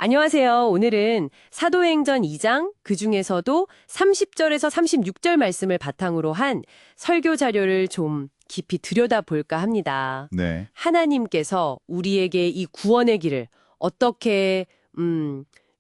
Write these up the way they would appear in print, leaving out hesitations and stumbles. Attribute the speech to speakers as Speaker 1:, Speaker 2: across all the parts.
Speaker 1: 안녕하세요. 오늘은 사도행전 2장, 그중에서도 30절에서 36절 말씀을 바탕으로 한 설교 자료를 좀 깊이 들여다볼까 합니다.
Speaker 2: 네.
Speaker 1: 하나님께서 우리에게 이 구원의 길을 어떻게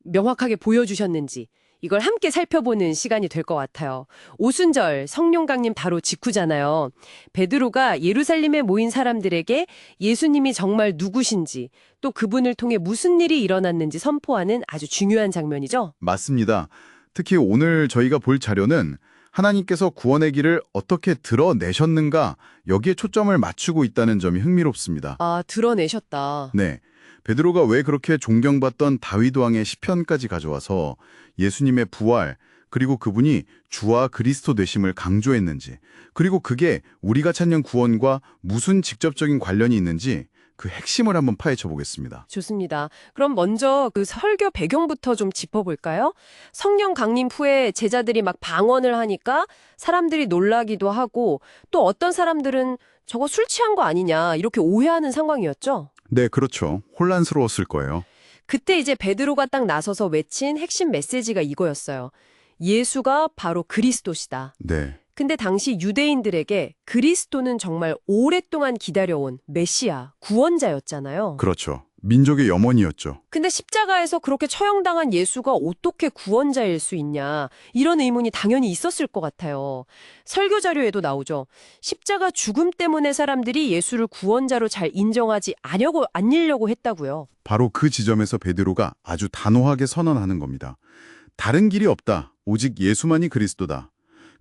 Speaker 1: 명확하게 보여주셨는지 이걸 함께 살펴보는 시간이 될 것 같아요. 오순절 성령 강림 바로 직후잖아요. 베드로가 예루살렘에 모인 사람들에게 예수님이 정말 누구신지 또 그분을 통해 무슨 일이 일어났는지 선포하는 아주 중요한 장면이죠.
Speaker 2: 맞습니다. 특히 오늘 저희가 볼 자료는 하나님께서 구원의 길을 어떻게 드러내셨는가 여기에 초점을 맞추고 있다는 점이 흥미롭습니다.
Speaker 1: 아, 드러내셨다.
Speaker 2: 네. 베드로가 왜 그렇게 존경받던 다윗 왕의 시편까지 가져와서 예수님의 부활, 그리고 그분이 주와 그리스도 되심을 강조했는지, 그리고 그게 우리가 찾는 구원과 무슨 직접적인 관련이 있는지 그 핵심을 한번 파헤쳐 보겠습니다.
Speaker 1: 좋습니다. 그럼 먼저 그 설교 배경부터 좀 짚어볼까요? 성령 강림 후에 제자들이 막 방언을 하니까 사람들이 놀라기도 하고 또 어떤 사람들은 저거 술 취한 거 아니냐 이렇게 오해하는 상황이었죠.
Speaker 2: 네, 그렇죠. 혼란스러웠을 거예요.
Speaker 1: 그때 이제 베드로가 딱 나서서 외친 핵심 메시지가 이거였어요. 예수가 바로 그리스도시다.
Speaker 2: 네.
Speaker 1: 근데 당시 유대인들에게 그리스도는 정말 오랫동안 기다려온 메시아, 구원자였잖아요.
Speaker 2: 그렇죠. 민족의 염원이었죠.
Speaker 1: 근데 십자가에서 그렇게 처형당한 예수가 어떻게 구원자일 수 있냐, 이런 의문이 당연히 있었을 것 같아요. 설교 자료에도 나오죠. 십자가 죽음 때문에 사람들이 예수를 구원자로 잘 인정하지 않으려고 했다고요.
Speaker 2: 바로 그 지점에서 베드로가 아주 단호하게 선언하는 겁니다. 다른 길이 없다. 오직 예수만이 그리스도다.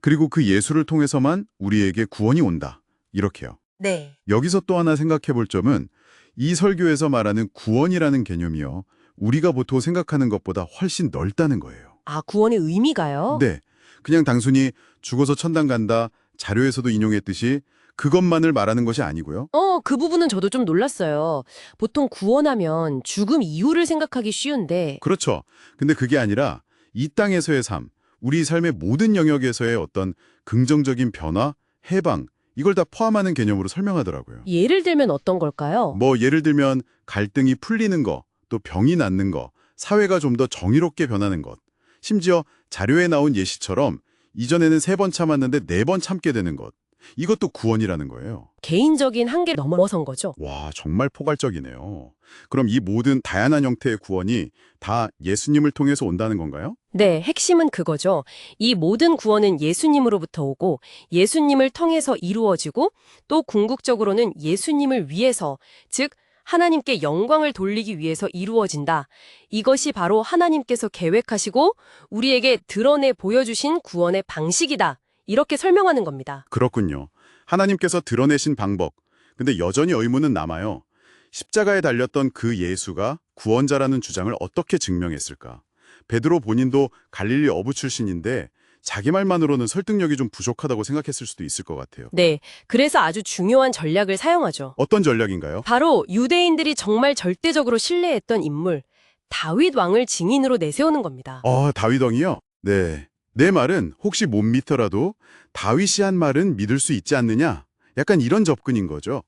Speaker 2: 그리고 그 예수를 통해서만 우리에게 구원이 온다. 이렇게요.
Speaker 1: 네.
Speaker 2: 여기서 또 하나 생각해 볼 점은 이 설교에서 말하는 구원이라는 개념이요. 우리가 보통 생각하는 것보다 훨씬 넓다는 거예요.
Speaker 1: 아, 구원의 의미가요?
Speaker 2: 네. 그냥 단순히 죽어서 천당 간다, 자료에서도 인용했듯이 그것만을 말하는 것이 아니고요.
Speaker 1: 그 부분은 저도 좀 놀랐어요. 보통 구원하면 죽음 이후를 생각하기 쉬운데,
Speaker 2: 그렇죠. 근데 그게 아니라 이 땅에서의 삶, 우리 삶의 모든 영역에서의 어떤 긍정적인 변화, 해방, 이걸 다 포함하는 개념으로 설명하더라고요.
Speaker 1: 예를 들면 어떤 걸까요?
Speaker 2: 뭐 예를 들면 갈등이 풀리는 거, 또 병이 낫는 거, 사회가 좀 더 정의롭게 변하는 것, 심지어 자료에 나온 예시처럼 이전에는 3번 참았는데 4번 참게 되는 것, 이것도 구원이라는 거예요.
Speaker 1: 개인적인 한계를 넘어선 거죠.
Speaker 2: 와, 정말 포괄적이네요. 그럼 이 모든 다양한 형태의 구원이 다 예수님을 통해서 온다는 건가요?
Speaker 1: 네, 핵심은 그거죠. 이 모든 구원은 예수님으로부터 오고 예수님을 통해서 이루어지고 또 궁극적으로는 예수님을 위해서, 즉 하나님께 영광을 돌리기 위해서 이루어진다. 이것이 바로 하나님께서 계획하시고 우리에게 드러내 보여주신 구원의 방식이다. 이렇게 설명하는 겁니다.
Speaker 2: 그렇군요. 하나님께서 드러내신 방법. 근데 여전히 의문은 남아요. 십자가에 달렸던 그 예수가 구원자라는 주장을 어떻게 증명했을까? 베드로 본인도 갈릴리 어부 출신인데 자기 말만으로는 설득력이 좀 부족하다고 생각했을 수도 있을 것 같아요.
Speaker 1: 네, 그래서 아주 중요한 전략을 사용하죠.
Speaker 2: 어떤 전략인가요?
Speaker 1: 바로 유대인들이 정말 절대적으로 신뢰했던 인물, 다윗 왕을 증인으로 내세우는 겁니다.
Speaker 2: 다윗 왕이요? 네. 내 말은 혹시 못 믿더라도 다윗이 한 말은 믿을 수 있지 않느냐? 약간 이런 접근인 거죠.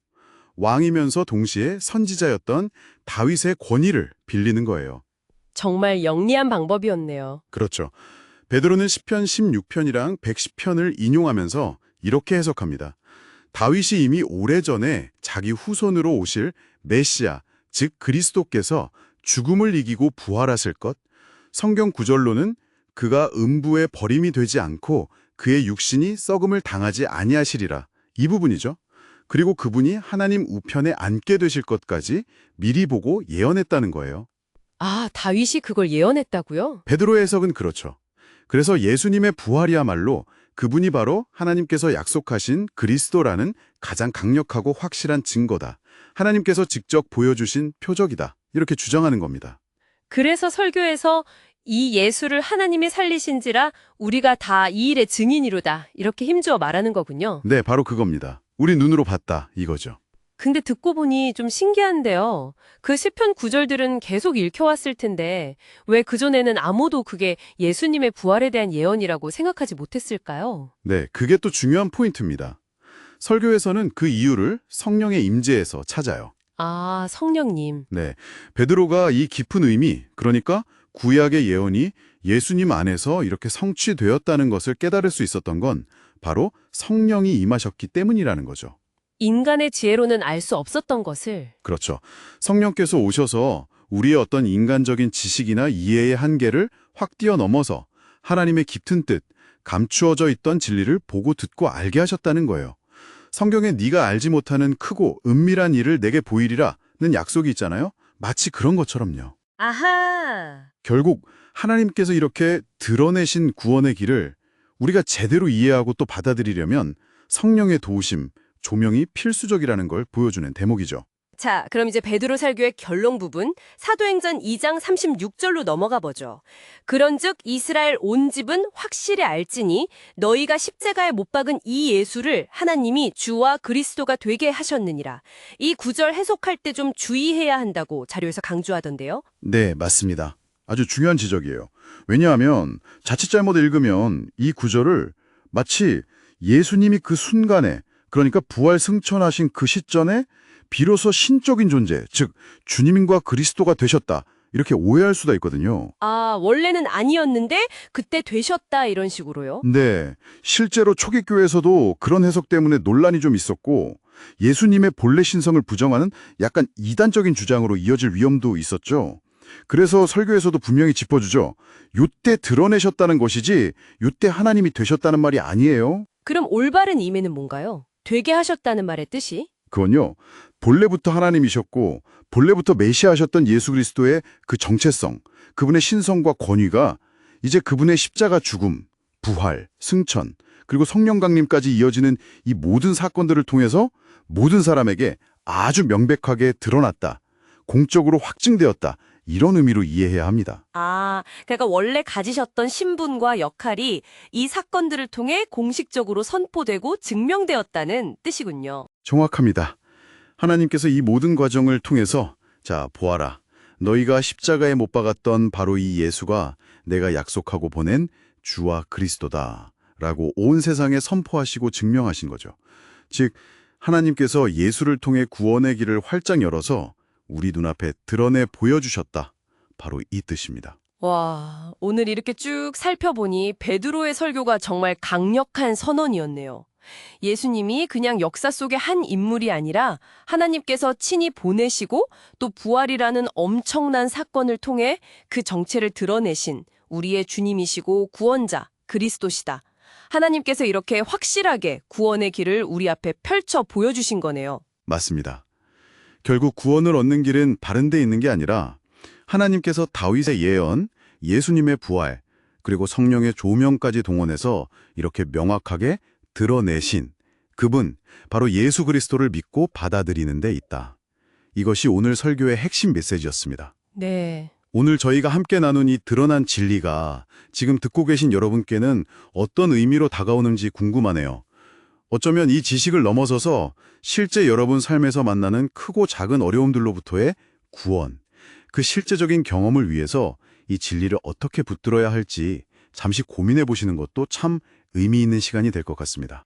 Speaker 2: 왕이면서 동시에 선지자였던 다윗의 권위를 빌리는 거예요.
Speaker 1: 정말 영리한 방법이었네요.
Speaker 2: 그렇죠. 베드로는 시편 16편이랑 110편을 인용하면서 이렇게 해석합니다. 다윗이 이미 오래전에 자기 후손으로 오실 메시아, 즉 그리스도께서 죽음을 이기고 부활하실 것, 성경 구절로는 그가 음부에 버림이 되지 않고 그의 육신이 썩음을 당하지 아니하시리라. 이 부분이죠. 그리고 그분이 하나님 우편에 앉게 되실 것까지 미리 보고 예언했다는 거예요.
Speaker 1: 아, 다윗이 그걸 예언했다고요?
Speaker 2: 베드로의 해석은 그렇죠. 그래서 예수님의 부활이야말로 그분이 바로 하나님께서 약속하신 그리스도라는 가장 강력하고 확실한 증거다. 하나님께서 직접 보여주신 표적이다. 이렇게 주장하는 겁니다.
Speaker 1: 그래서 설교에서 이 예수를 하나님이 살리신지라 우리가 다 이 일의 증인이로다. 이렇게 힘주어 말하는 거군요.
Speaker 2: 네, 바로 그겁니다. 우리 눈으로 봤다. 이거죠.
Speaker 1: 근데 듣고 보니 좀 신기한데요. 그 시편 구절들은 계속 읽혀왔을 텐데 왜 그전에는 아무도 그게 예수님의 부활에 대한 예언이라고 생각하지 못했을까요?
Speaker 2: 네, 그게 또 중요한 포인트입니다. 설교에서는 그 이유를 성령의 임재에서 찾아요.
Speaker 1: 아, 성령님.
Speaker 2: 네, 베드로가 이 깊은 의미, 그러니까 구약의 예언이 예수님 안에서 이렇게 성취되었다는 것을 깨달을 수 있었던 건 바로 성령이 임하셨기 때문이라는 거죠.
Speaker 1: 인간의 지혜로는 알 수 없었던 것을.
Speaker 2: 그렇죠. 성령께서 오셔서 우리의 어떤 인간적인 지식이나 이해의 한계를 확 뛰어넘어서 하나님의 깊은 뜻, 감추어져 있던 진리를 보고 듣고 알게 하셨다는 거예요. 성경에 네가 알지 못하는 크고 은밀한 일을 내게 보이리라는 약속이 있잖아요. 마치 그런 것처럼요.
Speaker 1: 아하.
Speaker 2: 결국 하나님께서 이렇게 드러내신 구원의 길을 우리가 제대로 이해하고 또 받아들이려면 성령의 도우심, 조명이 필수적이라는 걸 보여주는 대목이죠.
Speaker 1: 자, 그럼 이제 베드로 설교의 결론 부분 사도행전 2장 36절로 넘어가 보죠. 그런즉 이스라엘 온 집은 확실히 알지니 너희가 십자가에 못 박은 이 예수를 하나님이 주와 그리스도가 되게 하셨느니라. 이 구절 해석할 때 좀 주의해야 한다고 자료에서 강조하던데요.
Speaker 2: 네, 맞습니다. 아주 중요한 지적이에요. 왜냐하면 자칫 잘못 읽으면 이 구절을 마치 예수님이 그 순간에, 그러니까 부활 승천하신 그 시점에 비로소 신적인 존재, 즉 주님과 그리스도가 되셨다, 이렇게 오해할 수도 있거든요.
Speaker 1: 아, 원래는 아니었는데 그때 되셨다 이런 식으로요?
Speaker 2: 네, 실제로 초기 교회에서도 그런 해석 때문에 논란이 좀 있었고 예수님의 본래 신성을 부정하는 약간 이단적인 주장으로 이어질 위험도 있었죠. 그래서 설교에서도 분명히 짚어주죠. 요때 드러내셨다는 것이지 요때 하나님이 되셨다는 말이 아니에요.
Speaker 1: 그럼 올바른 의미는 뭔가요? 되게 하셨다는 말의 뜻이?
Speaker 2: 그건요, 본래부터 하나님이셨고 본래부터 메시아셨던 예수 그리스도의 그 정체성, 그분의 신성과 권위가 이제 그분의 십자가 죽음, 부활, 승천, 그리고 성령 강림까지 이어지는 이 모든 사건들을 통해서 모든 사람에게 아주 명백하게 드러났다, 공적으로 확증되었다, 이런 의미로 이해해야 합니다.
Speaker 1: 아, 그러니까 원래 가지셨던 신분과 역할이 이 사건들을 통해 공식적으로 선포되고 증명되었다는 뜻이군요.
Speaker 2: 정확합니다. 하나님께서 이 모든 과정을 통해서 자, 보아라. 너희가 십자가에 못 박았던 바로 이 예수가 내가 약속하고 보낸 주와 그리스도다 라고 온 세상에 선포하시고 증명하신 거죠. 즉, 하나님께서 예수를 통해 구원의 길을 활짝 열어서 우리 눈앞에 드러내 보여주셨다. 바로 이 뜻입니다.
Speaker 1: 와, 오늘 이렇게 쭉 살펴보니 베드로의 설교가 정말 강력한 선언이었네요. 예수님이 그냥 역사 속의 한 인물이 아니라 하나님께서 친히 보내시고 또 부활이라는 엄청난 사건을 통해 그 정체를 드러내신 우리의 주님이시고 구원자 그리스도시다. 하나님께서 이렇게 확실하게 구원의 길을 우리 앞에 펼쳐 보여주신 거네요.
Speaker 2: 맞습니다. 결국 구원을 얻는 길은 바른 데 있는 게 아니라 하나님께서 다윗의 예언, 예수님의 부활, 그리고 성령의 조명까지 동원해서 이렇게 명확하게 드러내신 그분, 바로 예수 그리스도를 믿고 받아들이는 데 있다. 이것이 오늘 설교의 핵심 메시지였습니다.
Speaker 1: 네.
Speaker 2: 오늘 저희가 함께 나눈 이 드러난 진리가 지금 듣고 계신 여러분께는 어떤 의미로 다가오는지 궁금하네요. 어쩌면 이 지식을 넘어서서 실제 여러분 삶에서 만나는 크고 작은 어려움들로부터의 구원, 그 실제적인 경험을 위해서 이 진리를 어떻게 붙들어야 할지 잠시 고민해 보시는 것도 참 의미 있는 시간이 될 것 같습니다.